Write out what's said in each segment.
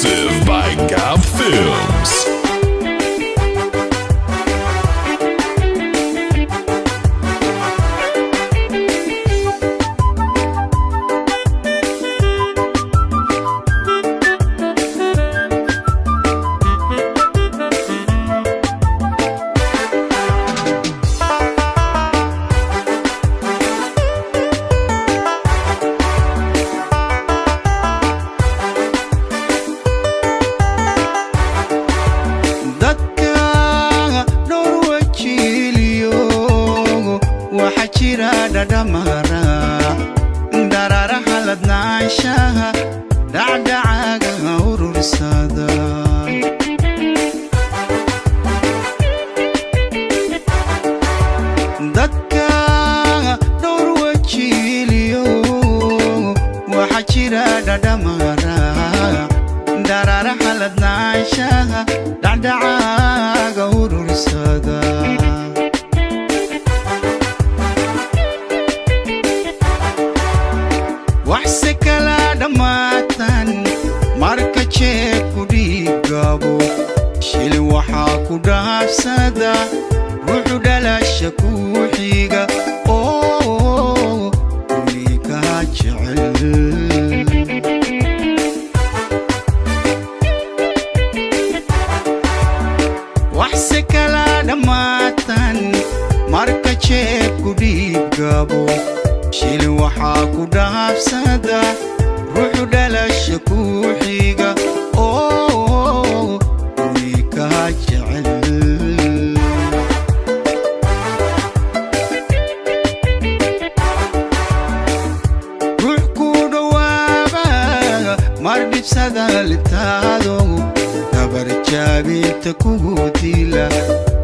Exclusive by Gab Films. darara haladnaashaha dhacdhacaaga urursada dadka dhowr wajiiliyo waxa jira dhadhamara darara haladnaashaha dhacdhacaaga urursada waxse kala dhammaatan marka jeebku dhiigabo shil waxaa ku dhaafsada ruuxu dhalasha ku xiga oo unikaa jecel waxse kala dhammaatan marka jeebku dhiigabo shil waxaa ku dhaafsada ruuxu dhalasha ku xiga oo unikaa jecel ruux ku dhawaaba mar dhibsada libtaado dabar jaabinta kugu dila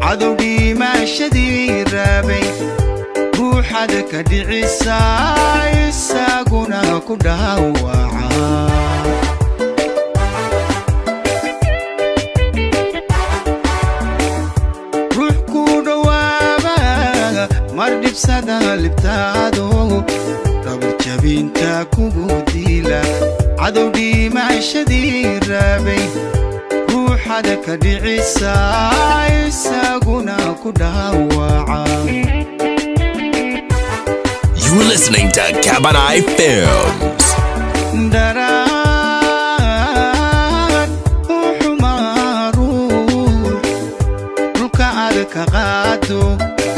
cadow dhimaashadii raabay ruuxada ka dhicisa isaguna ku dhaawaca ruux ku dhawaaba mar dhibsada libtaado dabar jabinta kugu dila cadow dhimaashadii raabay ruuxada ka dhicisa isaguna ku dhaawaca. You're listening to Cabanai Films. Darat uhumaru Ruka adka qaado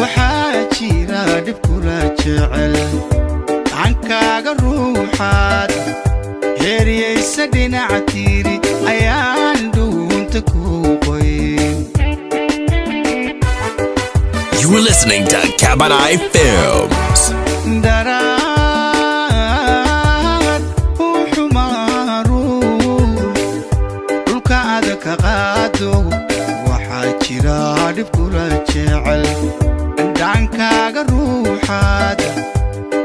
waxaa jira dhib kula jecel cankaaga ruuxaad heeriyeysa dhinaca tiiri ayaan dhuunta ku qoyn. You're listening to Cabanai Films. Darat uhumaru Ruka adka qaado waxaa jira dhib kula jecel cankaaga ruuxaad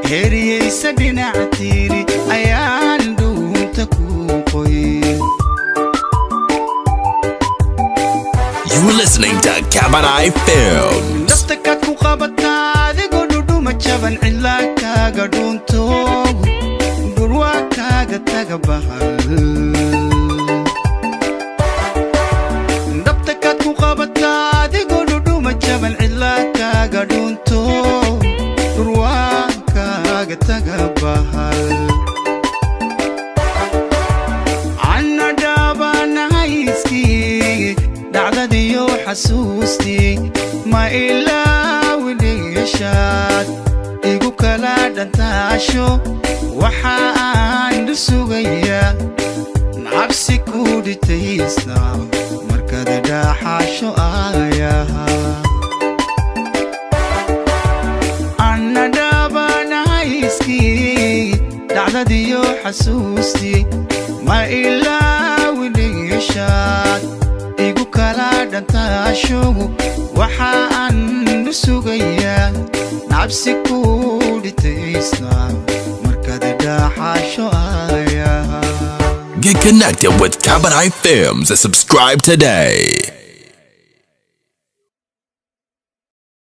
heeriyeysa dhinaca tiiri ayaan dhuunta ku qoyn. You're listening to Cabanai Films. Nafta ku qabataa adigoo dhudhuma jaban cilla kaaga dhuunto gurwaa kaaga taga bahal. Nafta ku qabataa adigoo dhudhuma jaban cilla kaaga dhuunto gurwaa kaaga taga bahal. Anna dhaabanaayskii dhacdadiyo xasuustii ma ilaawinayashaad igu kala dhantaasho waxa aan sugayaa nacabsi ku dhitaysna markaad dhaaxaasho aayaha. Anna dhaabanaayskii dhacdadiyo xasuustii ma ilaawinayashaad igu kala dhantaasho waxa aan sugayaa nacabsi ku dhitaysna markaad dhaaxaasho aayaha. Get connected with Cabanai Films and subscribe today.